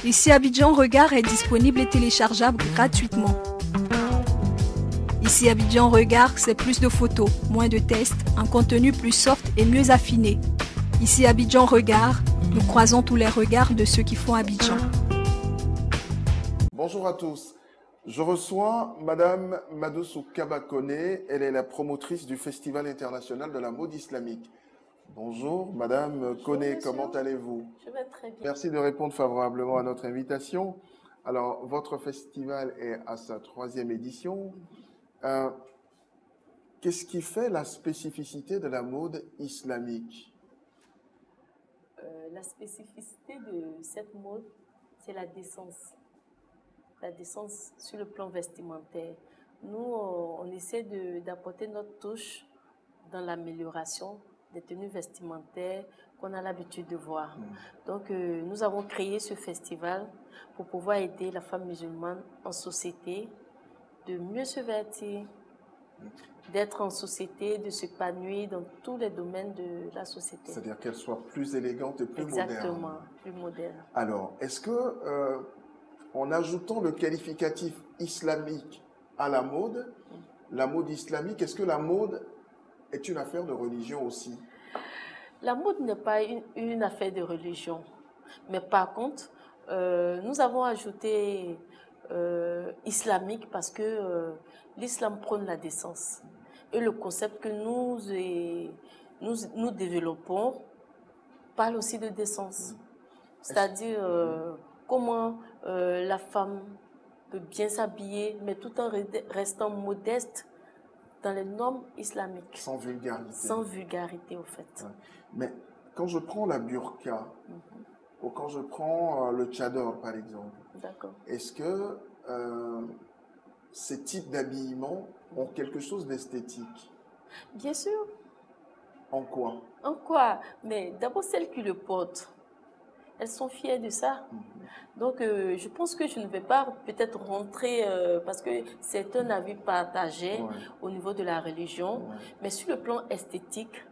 Ici Abidjan Regard est disponible et téléchargeable gratuitement. Ici Abidjan Regard, c'est plus de photos, moins de tests, un contenu plus soft et mieux affiné. Ici Abidjan Regard, nous croisons tous les regards de ceux qui font Abidjan. Bonjour à tous. Je reçois Madame Madoussou Kabakone. Elle est la promotrice du Festival international de la mode islamique. Bonjour Madame Kone, comment allez-vous? Je vais très bien. Merci de répondre favorablement à notre invitation. Alors, votre festival est à sa 3e édition. Qu'est-ce qui fait la spécificité de la mode islamique? La spécificité de cette mode, c'est la décence. La décence sur le plan vestimentaire. Nous, on essaie d'apporter notre touche dans l'amélioration des tenues vestimentaires qu'on a l'habitude de voir. Donc, nous avons créé ce festival pour pouvoir aider la femme musulmane en société de mieux se vêtir, d'être en société, de s'épanouir dans tous les domaines de la société. C'est-à-dire qu'elle soit plus élégante et plus moderne. Exactement, plus moderne. Alors, est-ce que, en ajoutant le qualificatif islamique à la mode islamique, est-ce que la mode est une affaire de religion aussi? La mode n'est pas une affaire de religion. Mais par contre, nous avons ajouté islamique parce que l'islam prône la décence. Et le concept que nous développons parle aussi de décence. C'est-à-dire comment la femme peut bien s'habiller, mais tout en restant modeste dans les normes islamiques. Sans vulgarité. Sans vulgarité, au fait. Ouais. Mais quand je prends la burqa, ou quand je prends le tchador, par exemple, est-ce que ces types d'habillement ont quelque chose d'esthétique? Bien sûr. En quoi? En quoi? Mais d'abord, celles qui le portent, elles sont fières de ça. Donc, je pense que je ne vais pas peut-être rentrer, parce que c'est un avis partagé au niveau de la religion, mais sur le plan esthétique,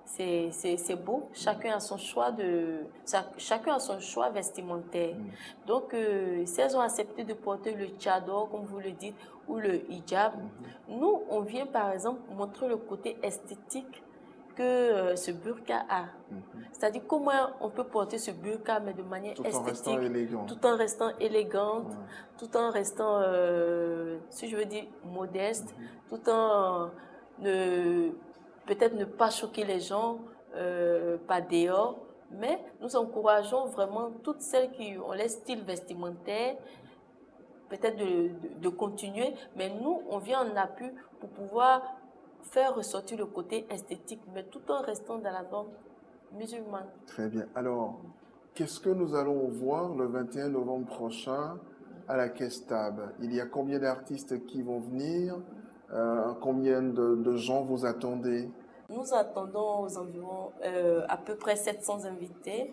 c'est beau. Chacun a son choix chacun a son choix vestimentaire. Donc, si elles ont accepté de porter le tchador, comme vous le dites, ou le hijab, nous, on vient par exemple montrer le côté esthétique que ce burqa a. C'est-à-dire comment on peut porter ce burqa mais de manière esthétique, tout en restant élégante, tout en restant, si je veux dire, modeste, tout en peut-être ne pas choquer les gens par dehors, mais nous encourageons vraiment toutes celles qui ont les styles vestimentaires peut-être de continuer, mais nous, on vient en appui pour pouvoir faire ressortir le côté esthétique, mais tout en restant dans la norme musulmane. Très bien. Alors, qu'est-ce que nous allons voir le 21 novembre prochain à la Kestab? Il y a combien d'artistes qui vont venir? Combien de gens vous attendez? Nous attendons aux environs à peu près 700 invités,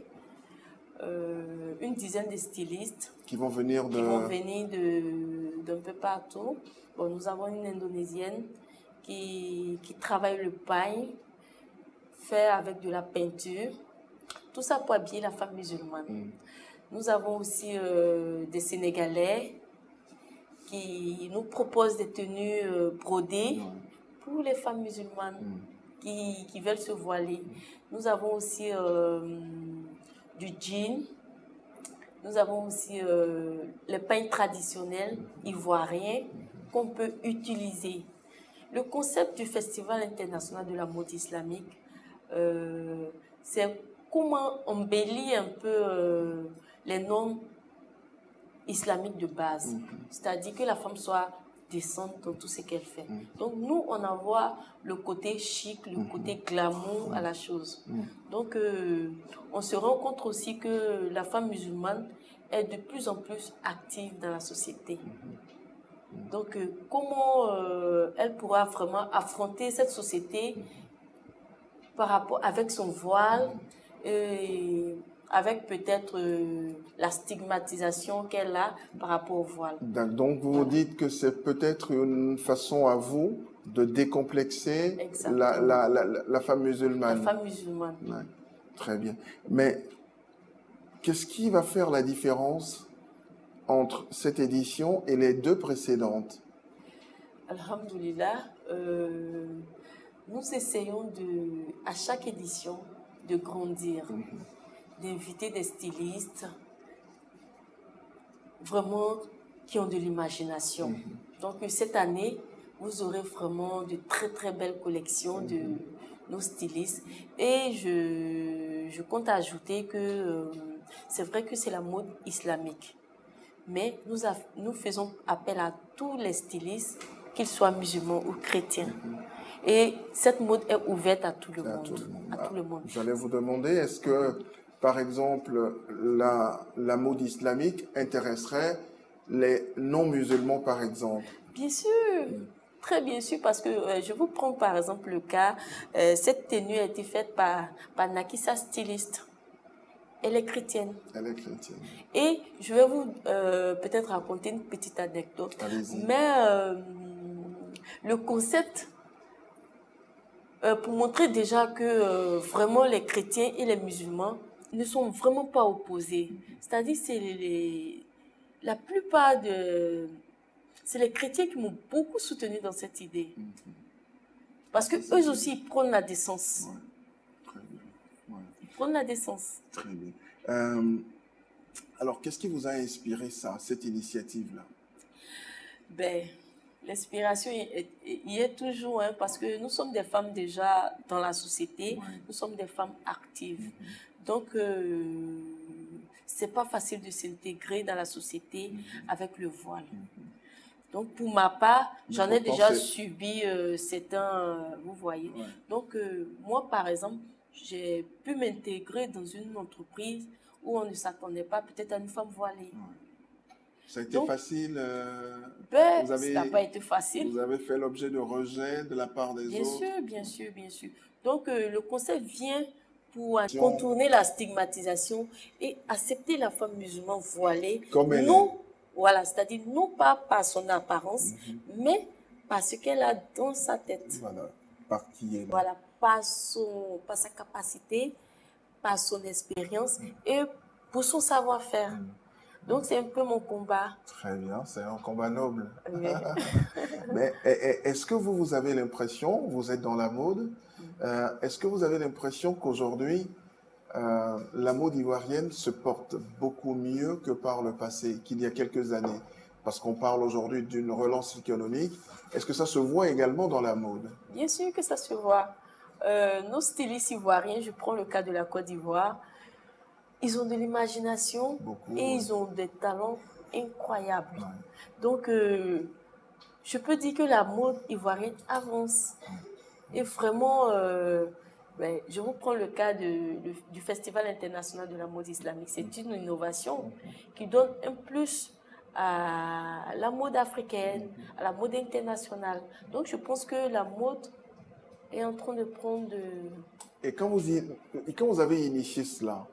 une dizaine de stylistes qui vont venir d'un peu partout. Bon, nous avons une Indonésienne qui travaille le paille, fait avec de la peinture. Tout ça pour habiller la femme musulmane. Nous avons aussi des Sénégalais qui nous proposent des tenues brodées pour les femmes musulmanes qui veulent se voiler. Nous avons aussi du jean. Nous avons aussi les peignes traditionnels ivoiriens qu'on peut utiliser. Le concept du Festival international de la mode islamique, c'est comment embellir un peu les normes islamiques de base. C'est-à-dire que la femme soit décente dans tout ce qu'elle fait. Donc nous, on envoie le côté chic, le côté glamour à la chose. Donc on se rend compte aussi que la femme musulmane est de plus en plus active dans la société. Donc comment elle pourra vraiment affronter cette société par rapport avec son voile et avec peut-être la stigmatisation qu'elle a par rapport au voile. Donc vous vous dites que c'est peut-être une façon à vous de décomplexer la femme musulmane. La femme musulmane. Ouais. Très bien. Mais Qu'est-ce qui va faire la différence entre cette édition et les deux précédentes? Alhamdoulilah, nous essayons à chaque édition de grandir, d'inviter des stylistes vraiment qui ont de l'imagination. Donc cette année, vous aurez vraiment de très très belles collections de nos stylistes. Et je compte ajouter que c'est vrai que c'est la mode islamique. Mais nous faisons appel à tous les stylistes, qu'ils soient musulmans ou chrétiens. Et cette mode est ouverte à tout le monde. J'allais vous demander, est-ce que, par exemple, la mode islamique intéresserait les non-musulmans, par exemple? Bien sûr, très bien sûr, parce que je vous prends par exemple le cas, cette tenue a été faite par Nakissa Styliste. Elle est chrétienne. Elle est chrétienne. Et je vais vous peut-être raconter une petite anecdote. Allez-y. Mais le concept, pour montrer déjà que vraiment les chrétiens et les musulmans ne sont vraiment pas opposés. C'est-à-dire la plupart c'est les chrétiens qui m'ont beaucoup soutenu dans cette idée. Parce que eux aussi, ils prônent la décence. Ouais. Très bien. Ouais. Ils prônent la décence. Très bien. Alors, qu'est-ce qui vous a inspiré cette initiative-là? Ben, l'inspiration y est toujours, hein, parce que nous sommes des femmes déjà dans la société, nous sommes des femmes actives. Donc, c'est pas facile de s'intégrer dans la société avec le voile. Donc, pour ma part, j'en ai déjà subi certains, vous voyez. Ouais. Donc, moi, par exemple, j'ai pu m'intégrer dans une entreprise où on ne s'attendait pas peut-être à une femme voilée. Ouais. Ça a été facile ça n'a pas été facile. Vous avez fait l'objet de rejet de la part des autres? Bien sûr. Donc, le concept vient pour contourner la stigmatisation et accepter la femme musulmane voilée. Comme elle est. Voilà, c'est-à-dire non pas par son apparence, mais par ce qu'elle a dans sa tête. Voilà, par qui elle est. Voilà, par sa capacité, par son expérience et pour son savoir-faire. Donc, c'est un peu mon combat. Très bien, c'est un combat noble. Oui. Mais est-ce que vous avez l'impression, vous êtes dans la mode, est-ce que vous avez l'impression qu'aujourd'hui, la mode ivoirienne se porte beaucoup mieux que par le passé, qu'il y a quelques années? Parce qu'on parle aujourd'hui d'une relance économique. Est-ce que ça se voit également dans la mode? Bien sûr que ça se voit. Nos stylistes ivoiriens, je prends le cas de la Côte d'Ivoire, ils ont de l'imagination et ils ont des talents incroyables. Ouais. Donc, je peux dire que la mode ivoirienne avance. Et vraiment, je vous prends le cas du Festival international de la mode islamique. C'est une innovation qui donne un plus à la mode africaine, à la mode internationale. Donc, je pense que la mode est en train de prendre de... Et quand vous avez initié cela,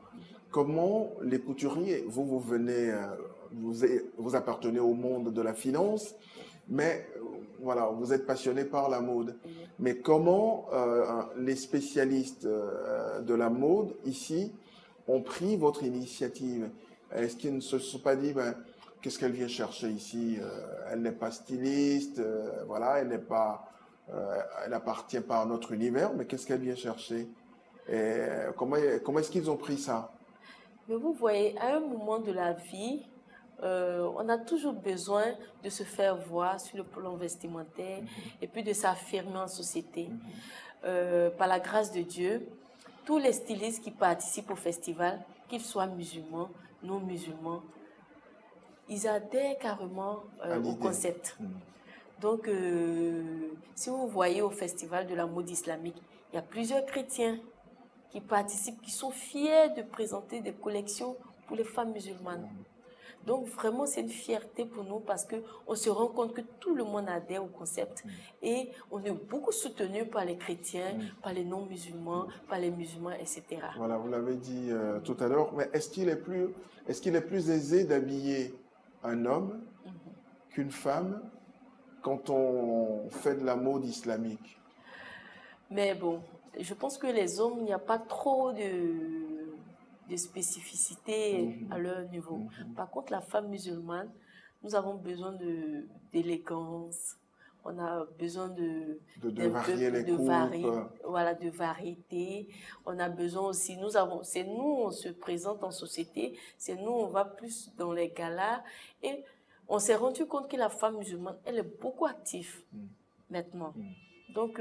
comment les couturiers, vous venez, vous appartenez au monde de la finance, mais voilà, vous êtes passionné par la mode. Mais comment les spécialistes de la mode ici ont pris votre initiative? Est-ce qu'ils ne se sont pas dit, qu'est-ce qu'elle vient chercher ici? Elle n'est pas styliste, voilà, elle n'appartient pas à notre univers, mais qu'est-ce qu'elle vient chercher? Et comment est-ce qu'ils ont pris ça? Mais vous voyez, à un moment de la vie, on a toujours besoin de se faire voir sur le plan vestimentaire et puis de s'affirmer en société. Par la grâce de Dieu, tous les stylistes qui participent au festival, qu'ils soient musulmans, non musulmans, ils adhèrent carrément au concept. Donc, si vous voyez au festival de la mode islamique, il y a plusieurs chrétiens qui participent, qui sont fiers de présenter des collections pour les femmes musulmanes. Donc, vraiment, c'est une fierté pour nous parce qu'on se rend compte que tout le monde adhère au concept. Et on est beaucoup soutenu par les chrétiens, par les non-musulmans, par les musulmans, etc. Voilà, vous l'avez dit tout à l'heure, mais est-ce qu'il est plus aisé d'habiller un homme qu'une femme quand on fait de la mode islamique? Mais bon, je pense que les hommes, il n'y a pas trop de spécificité à leur niveau. Par contre, la femme musulmane, nous avons besoin d'élégance, on a besoin de varier les coupes. Voilà, de variété. On a besoin aussi, c'est nous, on se présente en société, c'est nous, on va plus dans les galas. Et on s'est rendu compte que la femme musulmane, elle est beaucoup active maintenant. Donc,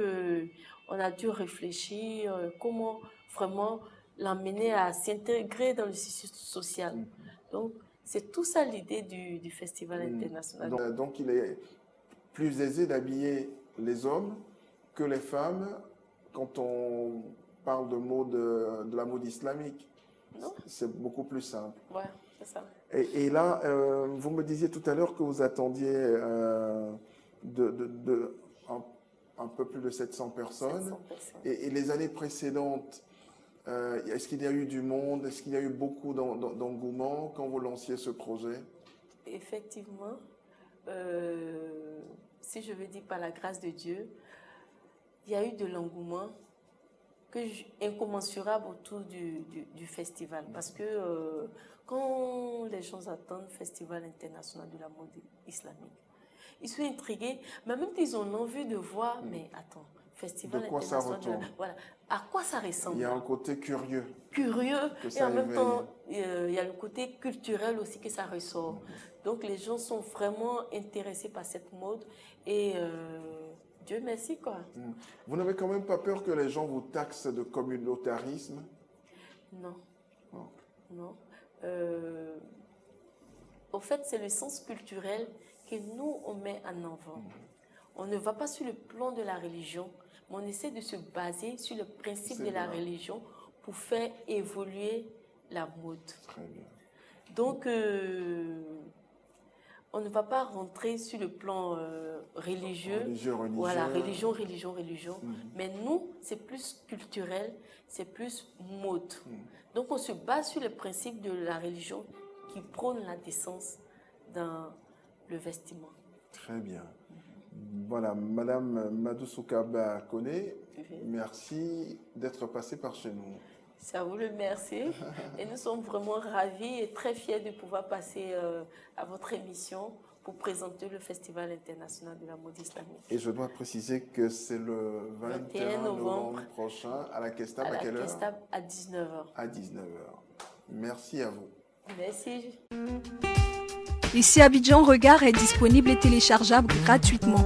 on a dû réfléchir comment vraiment l'amener à s'intégrer dans le système social. Donc, c'est tout ça l'idée du Festival international. Donc, il est plus aisé d'habiller les hommes que les femmes quand on parle de la mode islamique. Non. C'est beaucoup plus simple. Ouais, c'est ça. Et là, vous me disiez tout à l'heure que vous attendiez un peu plus de 700 personnes. 700 personnes. Et les années précédentes, est-ce qu'il y a eu du monde? Est-ce qu'il y a eu beaucoup d'engouement quand vous lanciez ce projet? Effectivement, si je veux dire par la grâce de Dieu, il y a eu de l'engouement incommensurable autour du festival. Parce que quand les gens attendent le Festival international de la mode islamique, ils sont intrigués, mais même ils ont envie de voir, mais attends, Festival international, voilà, à quoi ça ressemble? Il y a un côté curieux. Et en même temps, il y a le côté culturel aussi que ça ressort. Donc les gens sont vraiment intéressés par cette mode et Dieu merci quoi. Vous n'avez quand même pas peur que les gens vous taxent de communautarisme? Non. Non. Au fait, c'est le sens culturel que nous, on met en avant. On ne va pas sur le plan de la religion, mais on essaie de se baser sur le principe de la religion pour faire évoluer la mode. Très bien. Donc, on ne va pas rentrer sur le plan religieux. Voilà, religion. Mais nous, c'est plus culturel, c'est plus mode. Donc, on se base sur le principe de la religion qui prône la décence dans le vestiment. Très bien. Voilà, Madame Madousoukaba Koné, merci d'être passée par chez nous. C'est à vous le merci. Et nous sommes vraiment ravis et très fiers de pouvoir passer à votre émission pour présenter le Festival international de la mode islamique. Et je dois préciser que c'est le 21 novembre prochain à la Kestab. À quelle heure? Kestab à 19h. À 19h. Merci à vous. Merci. Ici Abidjan Regard est disponible et téléchargeable gratuitement.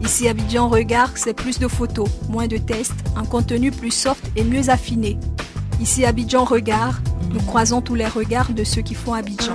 Ici Abidjan Regard, c'est plus de photos, moins de tests, un contenu plus soft et mieux affiné. Ici Abidjan Regard, nous croisons tous les regards de ceux qui font Abidjan.